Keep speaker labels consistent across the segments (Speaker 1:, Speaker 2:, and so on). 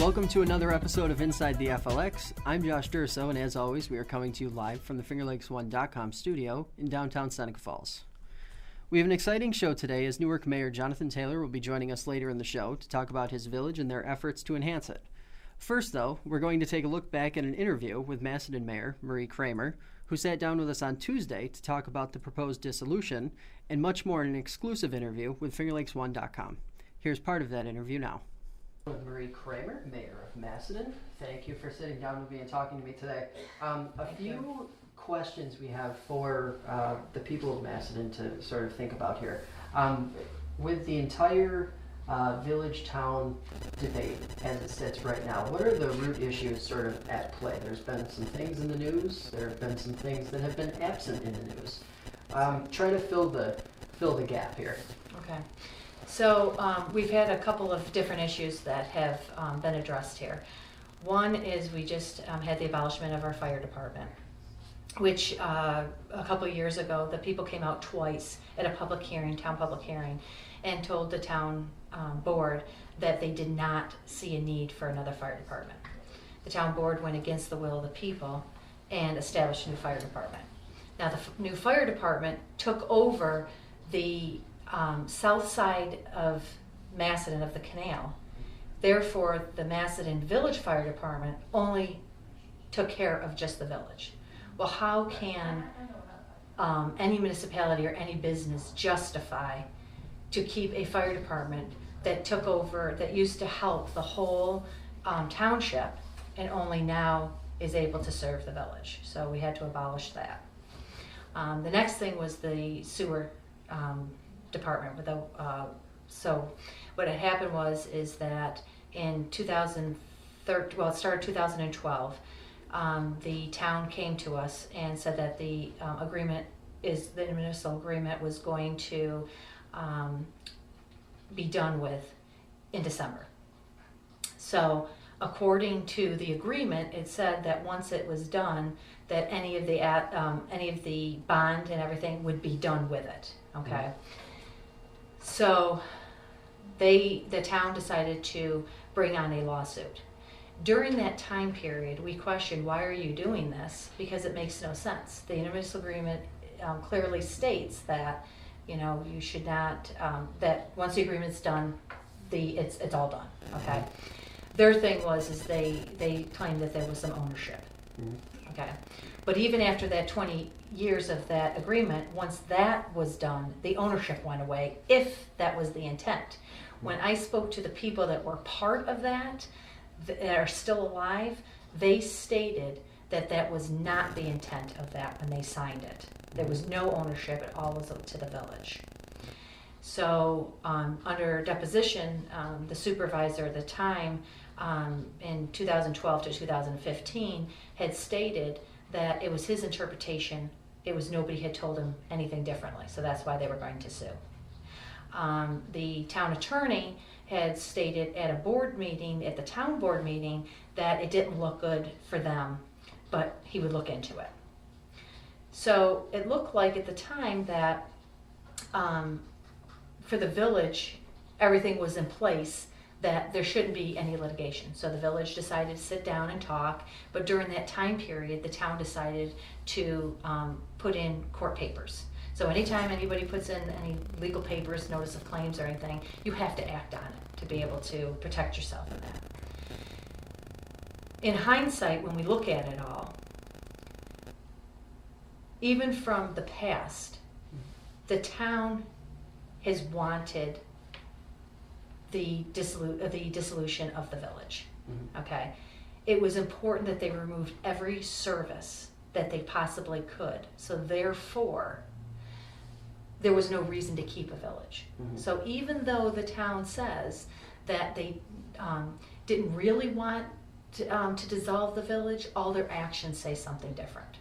Speaker 1: Welcome to another episode of Inside the FLX. I'm Josh Durso, and as always, we are coming to you live from the FingerLakes1.com studio in downtown Seneca Falls. We have an exciting show today as Newark Mayor Jonathan Taylor will be joining us later in the show to talk about his village and their efforts to enhance it. First, though, we're going to take a look back at an interview with Macedon Mayor Marie Kramer, who sat down with us on Tuesday to talk about the proposed dissolution and much more in an exclusive interview with FingerLakes1.com. Here's part of that interview now. With Marie Kramer, Mayor of Macedon. Thank you for sitting down with me and talking to me today. A few questions we have for the people of Macedon to sort of think about here. With the entire village-town debate as it sits right now, what are the root issues sort of at play? There's been some things in the news. There have been some things that have been absent in the news. Try to fill the gap here.
Speaker 2: Okay. So we've had a couple of different issues that have been addressed here. One is we just had the abolishment of our fire department, which a couple of years ago, the people came out twice at a public hearing, town public hearing, and told the town board that they did not see a need for another fire department. The town board went against the will of the people and established a new fire department. Now the new fire department took over the south side of Macedon, of the canal. Therefore, the Macedon Village Fire Department only took care of just the village. Well, how can any municipality or any business justify to keep a fire department that took over, that used to help the whole township, and only now is able to serve the village? So we had to abolish that. The next thing was the sewer department. So what had happened is that in 2013, well, it started 2012, the town came to us and said that the municipal agreement was going to be done with in December. So according to the agreement, it said that once it was done, that any of the bond and everything would be done with it. Okay. Mm-hmm. So the town decided to bring on a lawsuit. During that time period, we questioned, why are you doing this? Because it makes no sense. The intermunicipal agreement clearly states that, you should not, that once the agreement's done, it's all done, okay? Their thing is they claimed that there was some ownership, okay? But even after that 20 years of that agreement, once that was done, the ownership went away, if that was the intent. When I spoke to the people that were part of that are still alive, they stated that that was not the intent of that when they signed it. There was no ownership, it all was up to the village. So under deposition, the supervisor at the time, in 2012 to 2015, had stated that it was his interpretation. It was nobody had told him anything differently, so that's why they were going to sue. The town attorney had stated at a board meeting, at the town board meeting, that it didn't look good for them, but he would look into it. So it looked like at the time that for the village, everything was in place, that there shouldn't be any litigation. So the village decided to sit down and talk, but during that time period, the town decided to put in court papers. So anytime anybody puts in any legal papers, notice of claims or anything, you have to act on it to be able to protect yourself in that. In hindsight, when we look at it all, even from the past, the town has wanted the dissolution of the village. Okay, it was important that they removed every service that they possibly could. So therefore, there was no reason to keep a village. So even though the town says that they didn't really want to dissolve the village, all their actions say something different.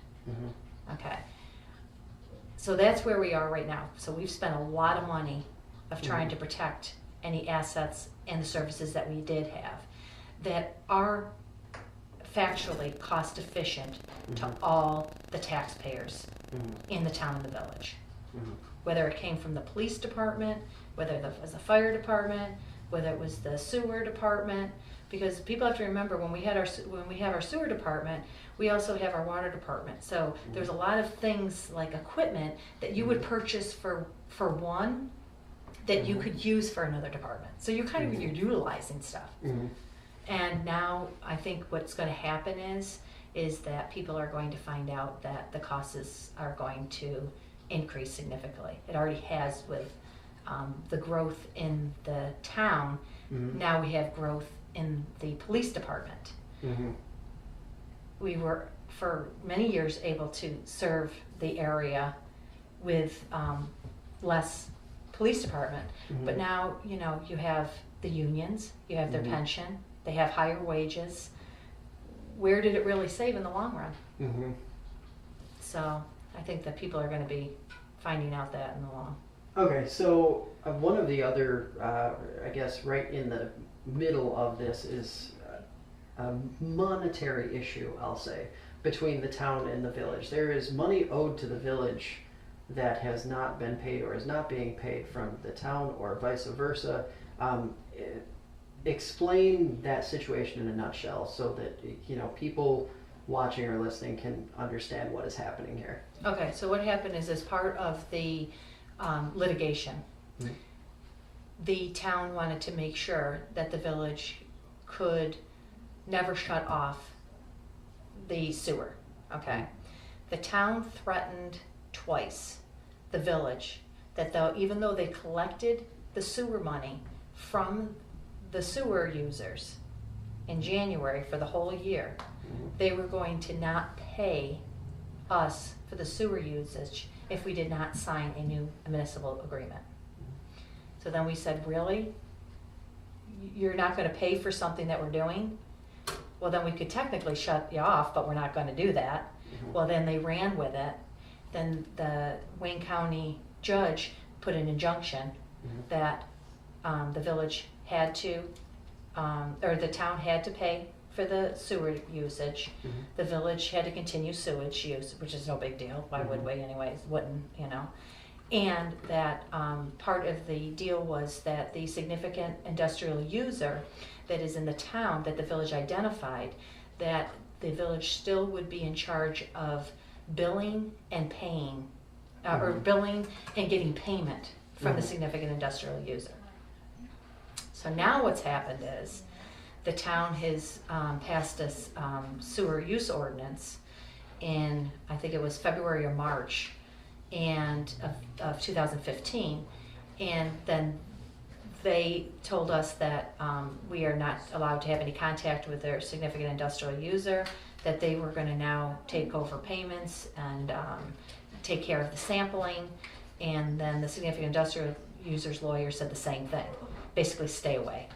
Speaker 2: Okay, so that's where we are right now. So we've spent a lot of money of trying to protect any assets and the services that we did have that are factually cost efficient to all the taxpayers in the town and the village. Whether it came from the police department, whether it was the fire department, whether it was the sewer department, because people have to remember when we have our sewer department, we also have our water department. So there's a lot of things like equipment that you would purchase for one that you could use for another department. So you're you're utilizing stuff. And now I think what's going to happen is that people are going to find out that the costs are going to increase significantly. It already has with the growth in the town. Now we have growth in the police department. We were for many years able to serve the area with less police department, but now you have the unions, you have their pension, they have higher wages. Where did it really save in the long run? So I think that people are going to be finding out that in the long.
Speaker 1: Okay, so one of the other, I guess, right in the middle of this is a monetary issue, I'll say, between the town and the village. There is money owed to the village that has not been paid or is not being paid from the town or vice versa. Explain that situation in a nutshell so that people watching or listening can understand what is happening here.
Speaker 2: Okay, so what happened is as part of the litigation, the town wanted to make sure that the village could never shut off the sewer. Okay, the town threatened twice the village that even though they collected the sewer money from the sewer users in January for the whole year, they were going to not pay us for the sewer usage if we did not sign a new municipal agreement. So then we said, really? You're not going to pay for something that we're doing? Well, then we could technically shut you off, but we're not going to do that. Well, then they ran with it. Then the Wayne County judge put an injunction that the village had to, or the town had to pay for the sewer usage. The village had to continue sewage use, which is no big deal. Why would we anyways? Wouldn't, And that part of the deal was that the significant industrial user that is in the town that the village identified, that the village still would be in charge of billing and paying, or billing and getting payment from the significant industrial user. So now what's happened is the town has passed a sewer use ordinance in, I think it was February or March of 2015, and then they told us that we are not allowed to have any contact with their significant industrial user, that they were going to now take over payments and take care of the sampling, and then the significant industrial user's lawyer said the same thing, basically stay away.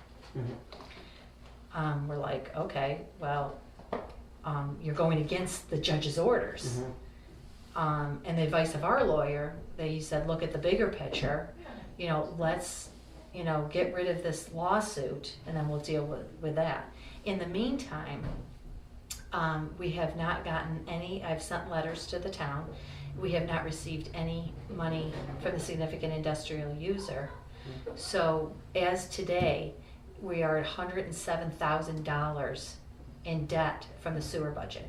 Speaker 2: We're like, okay, well, you're going against the judge's orders. And the advice of our lawyer, he said, look at the bigger picture, let's, get rid of this lawsuit and then we'll deal with that. In the meantime, we have not gotten any, I've sent letters to the town, we have not received any money from the significant industrial user. So as today, we are at $107,000 in debt from the sewer budget.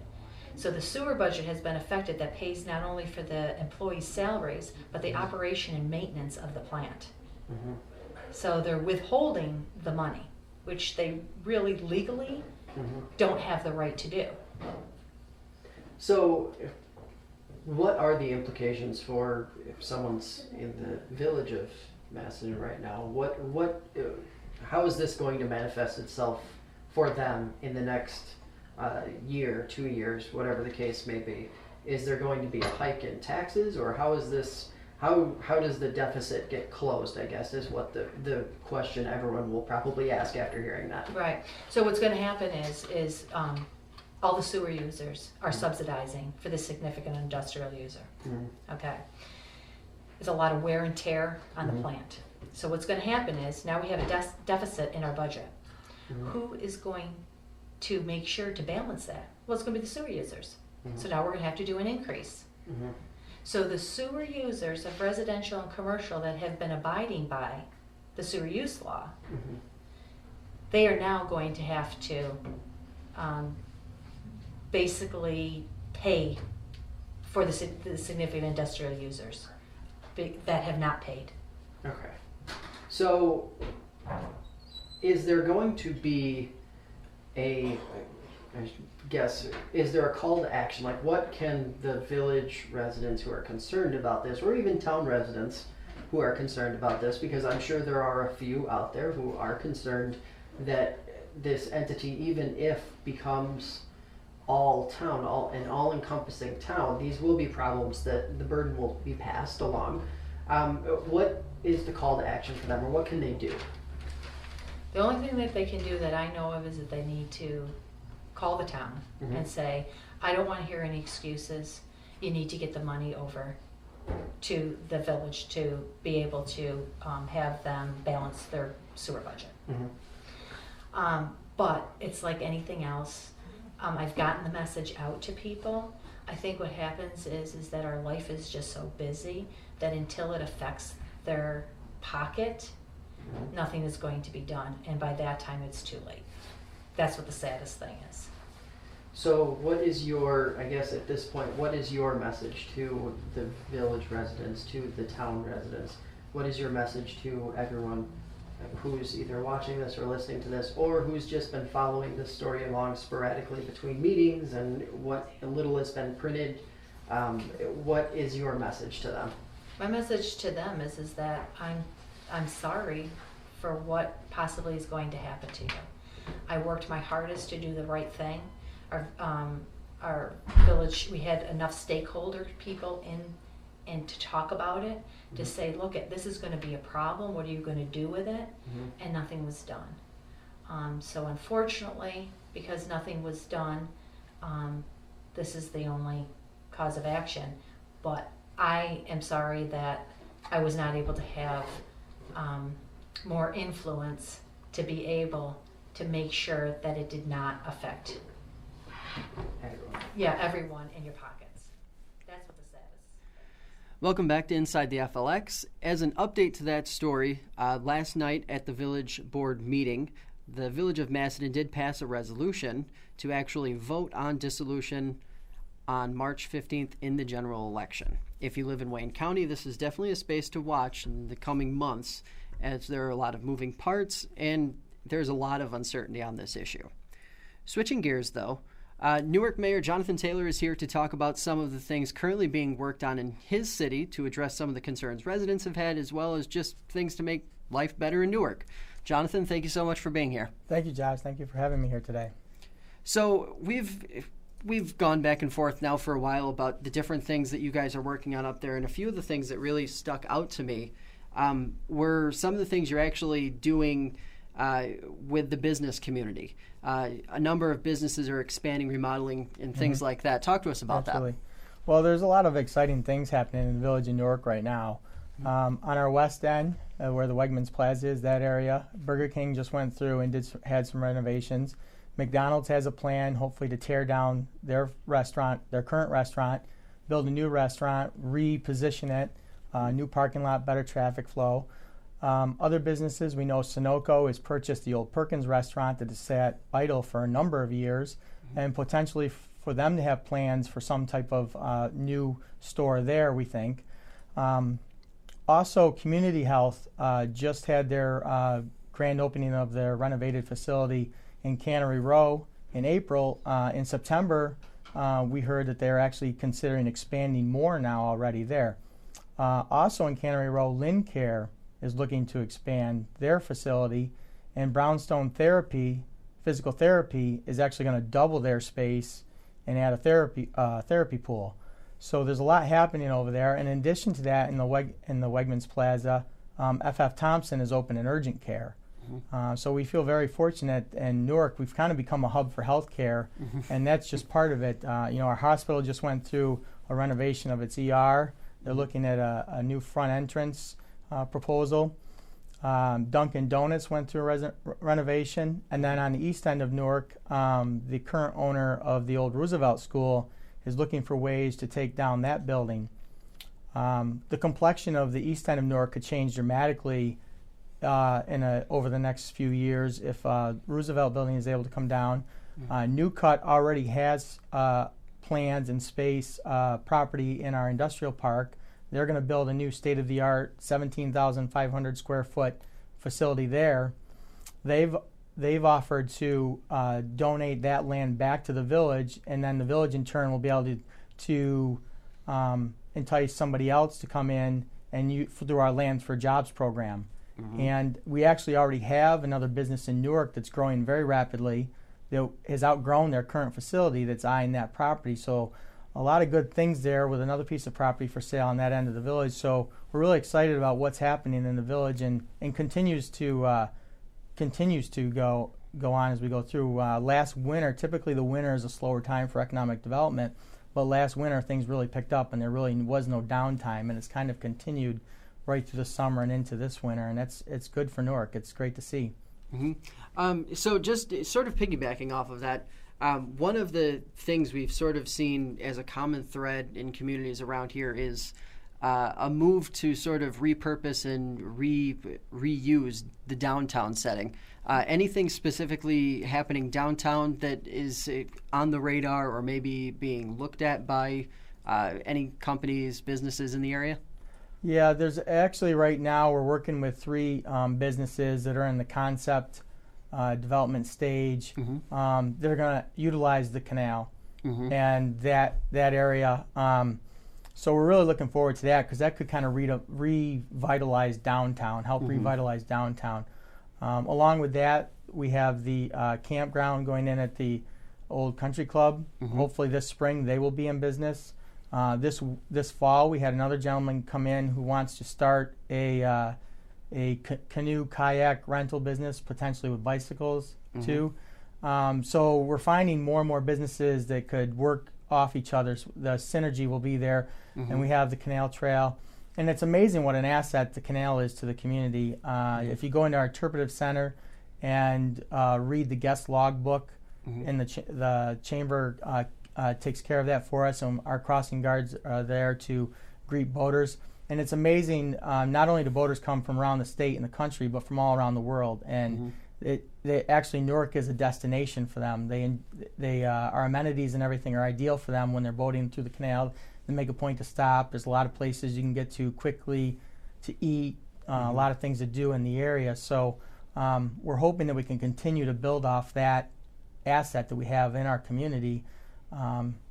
Speaker 2: So the sewer budget has been affected. That pays not only for the employees' salaries, but the operation and maintenance of the plant. So they're withholding the money, which they really legally don't have the right to do.
Speaker 1: So what are the implications for if someone's in the village of Macedon right now? How is this going to manifest itself for them in the next year, 2 years, whatever the case may be? Is there going to be a hike in taxes, or how is this? How does the deficit get closed, I guess, is what the question everyone will probably ask after hearing that.
Speaker 2: Right. So what's going to happen is all the sewer users are subsidizing for the significant industrial user. Okay. There's a lot of wear and tear on the plant. So what's going to happen is now we have a deficit in our budget. Who is going to make sure to balance that? Well, it's going to be the sewer users. So now we're going to have to do an increase. So the sewer users of residential and commercial that have been abiding by the sewer use law they are now going to have to basically pay for the significant industrial users that have not paid.
Speaker 1: Okay. So, is there going to be I guess, is there a call to action? Like, what can the village residents who are concerned about this, or even town residents who are concerned about this, because I'm sure there are a few out there who are concerned that this entity, even if becomes all town, an all-encompassing town, these will be problems that the burden will be passed along. What is the call to action for them, or what can they do?
Speaker 2: The only thing that they can do that I know of is that they need to call the town and say, I don't want to hear any excuses. You need to get the money over to the village to be able to have them balance their sewer budget. But it's like anything else. I've gotten the message out to people. I think what happens is that our life is just so busy that until it affects their pocket, nothing is going to be done, and by that time it's too late. That's what the saddest thing is.
Speaker 1: So what is your, I guess at this point, what is your message to the village residents, to the town residents? What is your message to everyone who's either watching this or listening to this, or who's just been following this story along sporadically between meetings and what little has been printed? What is your message to them?
Speaker 2: My message to them is that I'm sorry for what possibly is going to happen to you. I worked my hardest to do the right thing. Our village, we had enough stakeholder people in to talk about it, to say, look, this is going to be a problem. What are you going to do with it? And nothing was done. So unfortunately, because nothing was done, this is the only cause of action. But I am sorry that I was not able to have more influence to be able to make sure that it did not affect everyone in your pockets. That's what the saddest.
Speaker 1: Welcome back to Inside the FLX. As an update to that story, last night at the village board meeting, the Village of Macedon did pass a resolution to actually vote on dissolution on March 15th in the general election. If you live in Wayne County, this is definitely a space to watch in the coming months, as there are a lot of moving parts and there's a lot of uncertainty on this issue. Switching gears, though, Newark Mayor Jonathan Taylor is here to talk about some of the things currently being worked on in his city to address some of the concerns residents have had, as well as just things to make life better in Newark. Jonathan, thank you so much for being here.
Speaker 3: Thank you, Josh. Thank you for having me here today.
Speaker 1: So we've gone back and forth now for a while about the different things that you guys are working on up there, and a few of the things that really stuck out to me were some of the things you're actually doing with the business community. A number of businesses are expanding, remodeling, and things like that. Talk to us about
Speaker 3: Absolutely.
Speaker 1: that.
Speaker 3: Well, there's a lot of exciting things happening in the Village of Newark right now. On our west end, where the Wegmans Plaza is, that area, Burger King just went through and had some renovations. McDonald's has a plan, hopefully, to tear down their current restaurant, build a new restaurant, reposition it, new parking lot, better traffic flow. Other businesses, we know Sunoco has purchased the old Perkins restaurant that has sat idle for a number of years, and potentially for them to have plans for some type of new store there, we think. Also, Community Health just had their grand opening of their renovated facility in Cannery Row in April. In September, we heard that they're actually considering expanding more now already there. Also in Cannery Row, Lincare is looking to expand their facility, and Brownstone Physical Therapy, is actually going to double their space and add a therapy pool. So there's a lot happening over there. And in addition to that, in the Wegmans Plaza, FF Thompson has opened an urgent care. So we feel very fortunate in Newark. We've kind of become a hub for healthcare, and that's just part of it. Our hospital just went through a renovation of its ER. They're looking at a new front entrance proposal. Dunkin' Donuts went through a renovation. And then on the east end of Newark, the current owner of the old Roosevelt School is looking for ways to take down that building. The complexion of the east end of Newark could change dramatically over the next few years if Roosevelt Building is able to come down. New Cut already has plans and space property in our industrial park. They're going to build a new state-of-the-art 17,500 square foot facility there. They've offered to donate that land back to the village, and then the village in turn will be able to entice somebody else to come in and through our Land for Jobs program. And we actually already have another business in Newark that's growing very rapidly that has outgrown their current facility that's eyeing that property. So a lot of good things there with another piece of property for sale on that end of the village. So we're really excited about what's happening in the village and continues to go on as we go through. Last winter, typically the winter is a slower time for economic development, but last winter things really picked up and there really was no downtime, and it's kind of continued right through the summer and into this winter, and it's good for Newark. It's great to see.
Speaker 1: So just sort of piggybacking off of that, one of the things we've sort of seen as a common thread in communities around here is a move to sort of repurpose and reuse the downtown setting. Anything specifically happening downtown that is on the radar or maybe being looked at by any companies, businesses in the area?
Speaker 3: Yeah, there's actually right now we're working with 3 businesses that are in the concept development stage. They're going to utilize the canal and that area. So we're really looking forward to that because that could kind of revitalize downtown, help revitalize downtown. Along with that, we have the campground going in at the Old Country Club. Hopefully this spring they will be in business. This fall we had another gentleman come in who wants to start a canoe kayak rental business, potentially with bicycles too. So we're finding more and more businesses that could work off each other. The synergy will be there, and we have the canal trail. And it's amazing what an asset the canal is to the community. If you go into our interpretive center and read the guest logbook, and the chamber takes care of that for us, and our crossing guards are there to greet boaters. And it's amazing, not only do boaters come from around the state and the country, but from all around the world. And actually Newark is a destination for them. Our amenities and everything are ideal for them when they're boating through the canal. They make a point to stop. There's a lot of places you can get to quickly to eat, a lot of things to do in the area. So we're hoping that we can continue to build off that asset that we have in our community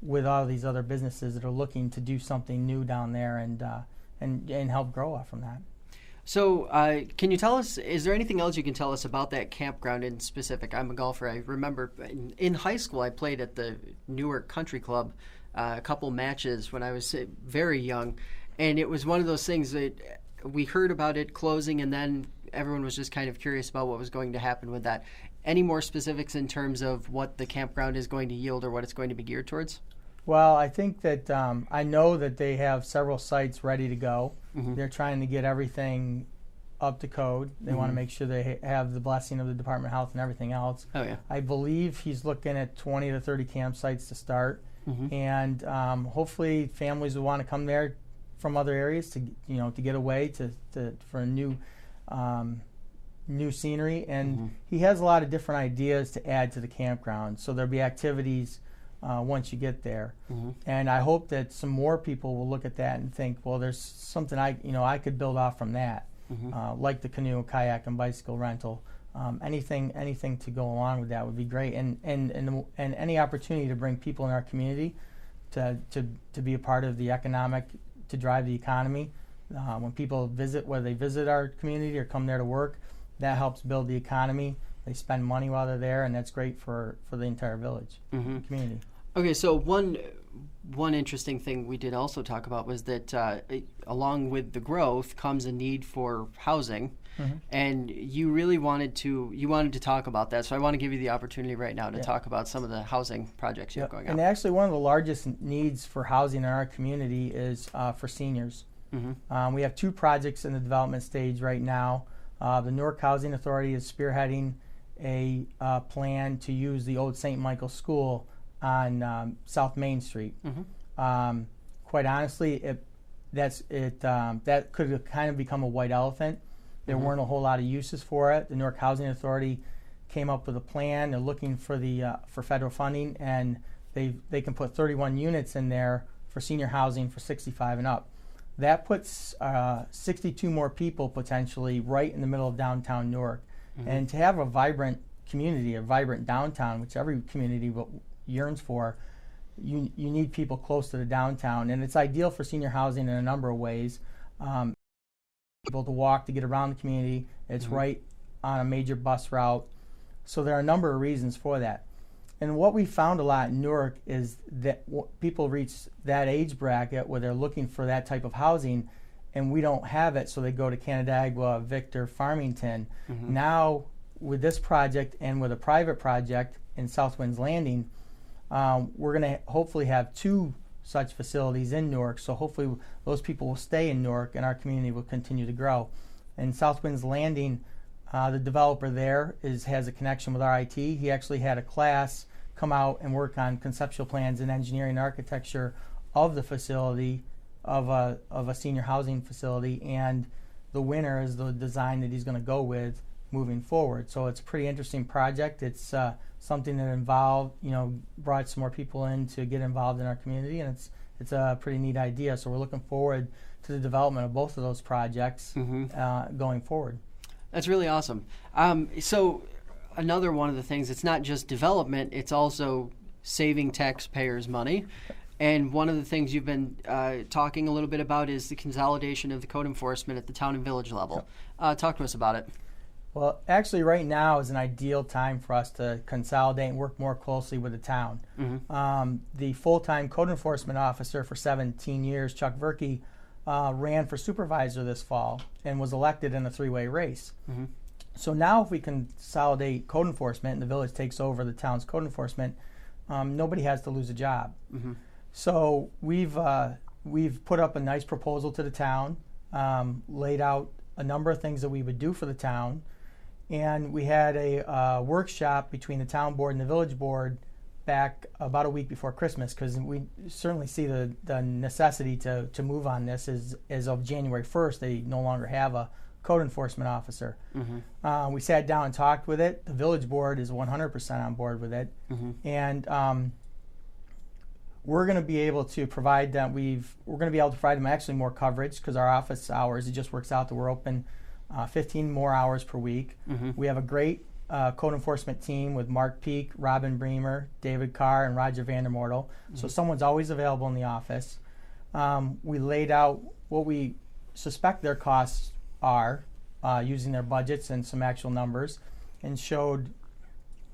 Speaker 3: with all these other businesses that are looking to do something new down there and help grow off from that.
Speaker 1: So can you tell us, is there anything else you can tell us about that campground in specific? I'm a golfer. I remember in high school I played at the Newark Country Club a couple matches when I was very young, and it was one of those things that we heard about it closing, and then everyone was just kind of curious about what was going to happen with that. Any more specifics in terms of what the campground is going to yield or what it's going to be geared towards?
Speaker 3: Well, I think that I know that they have several sites ready to go. They're trying to get everything up to code. They want to make sure they have the blessing of the Department of Health and everything else. Oh yeah. I believe he's looking at 20 to 30 campsites to start, and hopefully families will want to come there from other areas to get away for a new scenery. And he has a lot of different ideas to add to the campground. So there'll be activities once you get there, and I hope that some more people will look at that and think, well, there's something I could build off from that, like the canoe, kayak, and bicycle rental. Anything to go along with that would be great, and any opportunity to bring people in our community to be a part of the to drive the economy. When people visit, whether they visit our community or come there to work, that helps build the economy. They spend money while they're there, and that's great for the entire village community. Okay,
Speaker 1: so one interesting thing we did also talk about was that along with the growth comes a need for housing, and you really wanted to talk about that. So I want to give you the opportunity right now to talk about some of the housing projects you have going on.
Speaker 3: And actually, one of the largest needs for housing in our community is for seniors. We have 2 projects in the development stage right now. The Newark Housing Authority is spearheading a plan to use the old St. Michael's School on South Main Street. Quite honestly, that could kind of become a white elephant There weren't a whole lot of uses for it. The Newark Housing Authority came up with a plan. They're looking for for federal funding, and they can put 31 units in there for senior housing for 65 and up. That puts 62 more people potentially right in the middle of downtown Newark. And to have a vibrant community, a vibrant downtown, which every community yearns for, you need people close to the downtown. And it's ideal for senior housing in a number of ways. Able to walk to get around the community. It's right on a major bus route. So there are a number of reasons for that. And what we found a lot in Newark is that people reach that age bracket where they're looking for that type of housing, and we don't have it, so they go to Canandaigua, Victor, Farmington. Now, with this project and with a private project in South Winds Landing, we're going to hopefully have 2 such facilities in Newark, so hopefully those people will stay in Newark and our community will continue to grow. In South Winds Landing, the developer there has a connection with RIT. He actually had a class come out and work on conceptual plans and engineering and architecture of the facility, of a senior housing facility, and the winner is the design that he's going to go with moving forward. So it's a pretty interesting project. It's something that brought some more people in to get involved in our community, and it's a pretty neat idea. So we're looking forward to the development of both of those projects going forward.
Speaker 1: That's really awesome. So another one of the things, it's not just development, it's also saving taxpayers money. And one of the things you've been talking a little bit about is the consolidation of the code enforcement at the town and village level. Talk to us about it.
Speaker 3: Well, actually right now is an ideal time for us to consolidate and work more closely with the town. The full-time code enforcement officer for 17 years, Chuck Verkey, ran for supervisor this fall and was elected in a 3-way race. So now if we consolidate code enforcement and the village takes over the town's code enforcement, nobody has to lose a job. So we've put up a nice proposal to the town, laid out a number of things that we would do for the town, and we had a workshop between the town board and the village board back about a week before Christmas, because we certainly see the necessity to move on this. As of January 1st, they no longer have a code enforcement officer. We sat down and talked with it. The village board is 100% on board with it, and we're going to be able to provide them. We're going to be able to provide them actually more coverage, because our office hours, it just works out that we're open 15 more hours per week. We have a great code enforcement team with Mark Peak, Robin Bremer, David Carr, and Roger Vandermortel. So someone's always available in the office. We laid out what we suspect their costs are using their budgets and some actual numbers, and showed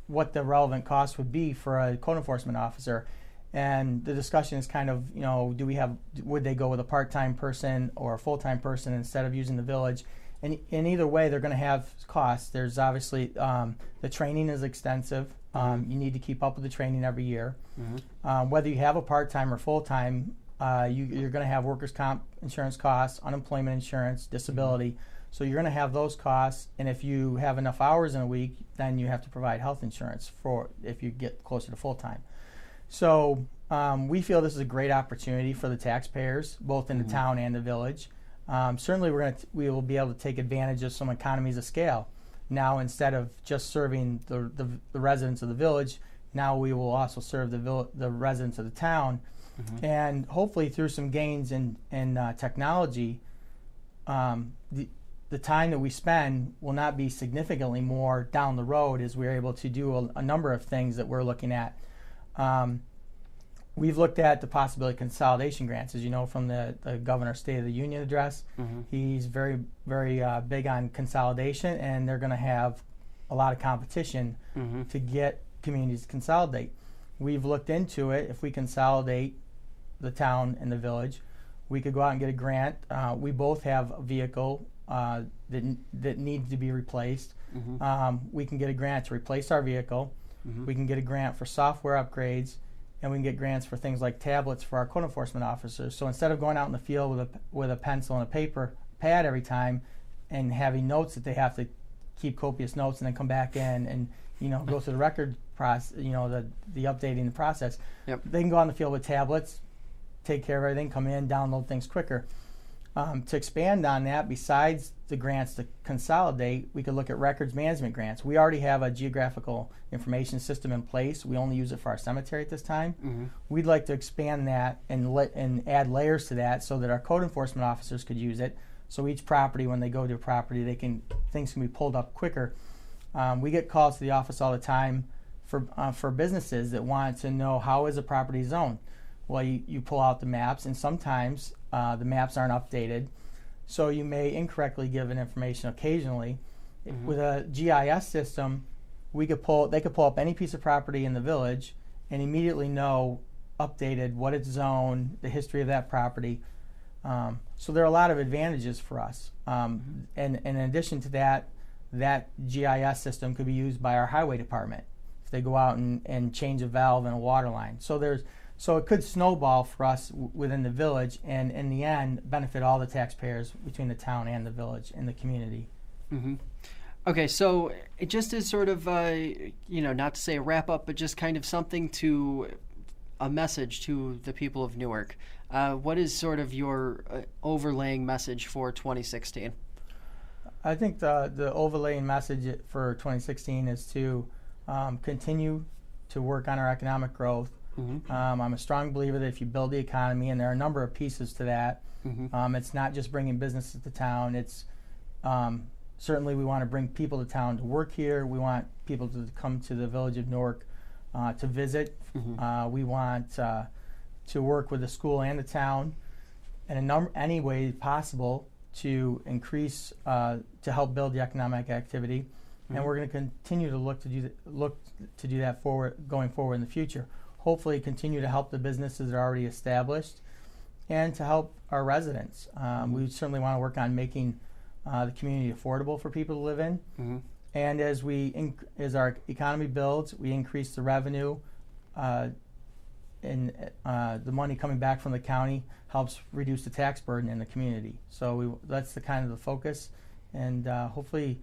Speaker 3: what the relevant cost would be for a code enforcement officer. And the discussion is kind of, would they go with a part-time person or a full-time person instead of using the village? And in either way, they're going to have costs. There's obviously, the training is extensive. You need to keep up with the training every year. Whether you have a part-time or full-time, you're going to have workers' comp insurance costs, unemployment insurance, disability. So you're going to have those costs. And if you have enough hours in a week, then you have to provide health insurance for if you get closer to full-time. So we feel this is a great opportunity for the taxpayers, both in the town and the village. Certainly we will be able to take advantage of some economies of scale. Now, instead of just serving the residents of the village, now we will also serve the residents of the town. And hopefully through some gains in technology, the time that we spend will not be significantly more down the road, as we're able to do a number of things that we're looking at. We've looked at the possibility of consolidation grants. As you know from the Governor's State of the Union address, he's very, very big on consolidation, and they're going to have a lot of competition to get communities to consolidate. We've looked into it. If we consolidate the town and the village, we could go out and get a grant. We both have a vehicle that needs to be replaced. We can get a grant to replace our vehicle. We can get a grant for software upgrades, and we can get grants for things like tablets for our code enforcement officers. So instead of going out in the field with a pencil and a paper pad every time and having notes that they have to keep copious notes and then come back in and go through the record process, the updating the process, they can go out in the field with tablets, take care of everything, come in, download things quicker. To expand on that, besides the grants to consolidate, we could look at records management grants. We already have a geographical information system in place. We only use it for our cemetery at this time.
Speaker 1: Mm-hmm.
Speaker 3: We'd like to expand that and add layers to that so that our code enforcement officers could use it. So each property, when they go to a property, things can be pulled up quicker. We get calls to the office all the time for businesses that want to know how is a property zoned. Well, you pull out the maps, and sometimes the maps aren't updated, so you may incorrectly give an information occasionally. Mm-hmm. With a GIS system, they could pull up any piece of property in the village and immediately know updated what it's zoned, the history of that property. So there are a lot of advantages for us. And in addition to that GIS system could be used by our highway department if they go out and change a valve in a water line. So it could snowball for us within the village, and in the end benefit all the taxpayers between the town and the village and the community.
Speaker 1: Mm-hmm. Okay, so it just is sort of, not to say a wrap up, but just kind of a message to the people of Newark. What is sort of your overlaying message for 2016?
Speaker 3: I think the overlaying message for 2016 is to continue to work on our economic growth. Mm-hmm. I'm a strong believer that if you build the economy, and there are a number of pieces to that, mm-hmm. It's not just bringing businesses to town. It's certainly we want to bring people to town to work here. We want people to come to the Village of Newark to visit. Mm-hmm. We want to work with the school and the town in any way possible to increase, to help build the economic activity. Mm-hmm. And we're going to continue to look to do that going forward in the future. Hopefully continue to help the businesses that are already established and to help our residents. We certainly want to work on making the community affordable for people to live in. Mm-hmm. And as our economy builds, we increase the revenue, and the money coming back from the county helps reduce the tax burden in the community. So that's the kind of the focus, and hopefully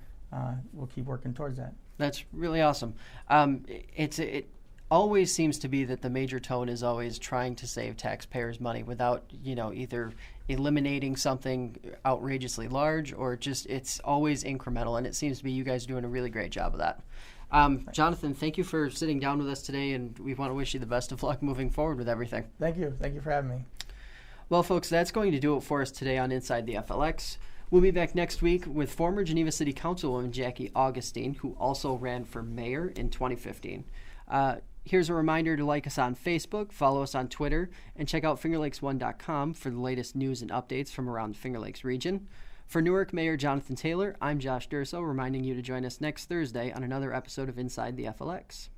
Speaker 3: we'll keep working towards that.
Speaker 1: That's really awesome. It always seems to be that the major tone is always trying to save taxpayers money without, either eliminating something outrageously large or just it's always incremental, and it seems to be you guys doing a really great job of that. Jonathan, thank you for sitting down with us today, and we want to wish you the best of luck moving forward with everything.
Speaker 3: Thank you. Thank you for having me.
Speaker 1: Well, folks, that's going to do it for us today on Inside the FLX. We'll be back next week with former Geneva City Councilwoman Jackie Augustine, who also ran for mayor in 2015. Here's a reminder to like us on Facebook, follow us on Twitter, and check out FingerLakes1.com for the latest news and updates from around the Finger Lakes region. For Newark Mayor Jonathan Taylor, I'm Josh Durso, reminding you to join us next Thursday on another episode of Inside the FLX.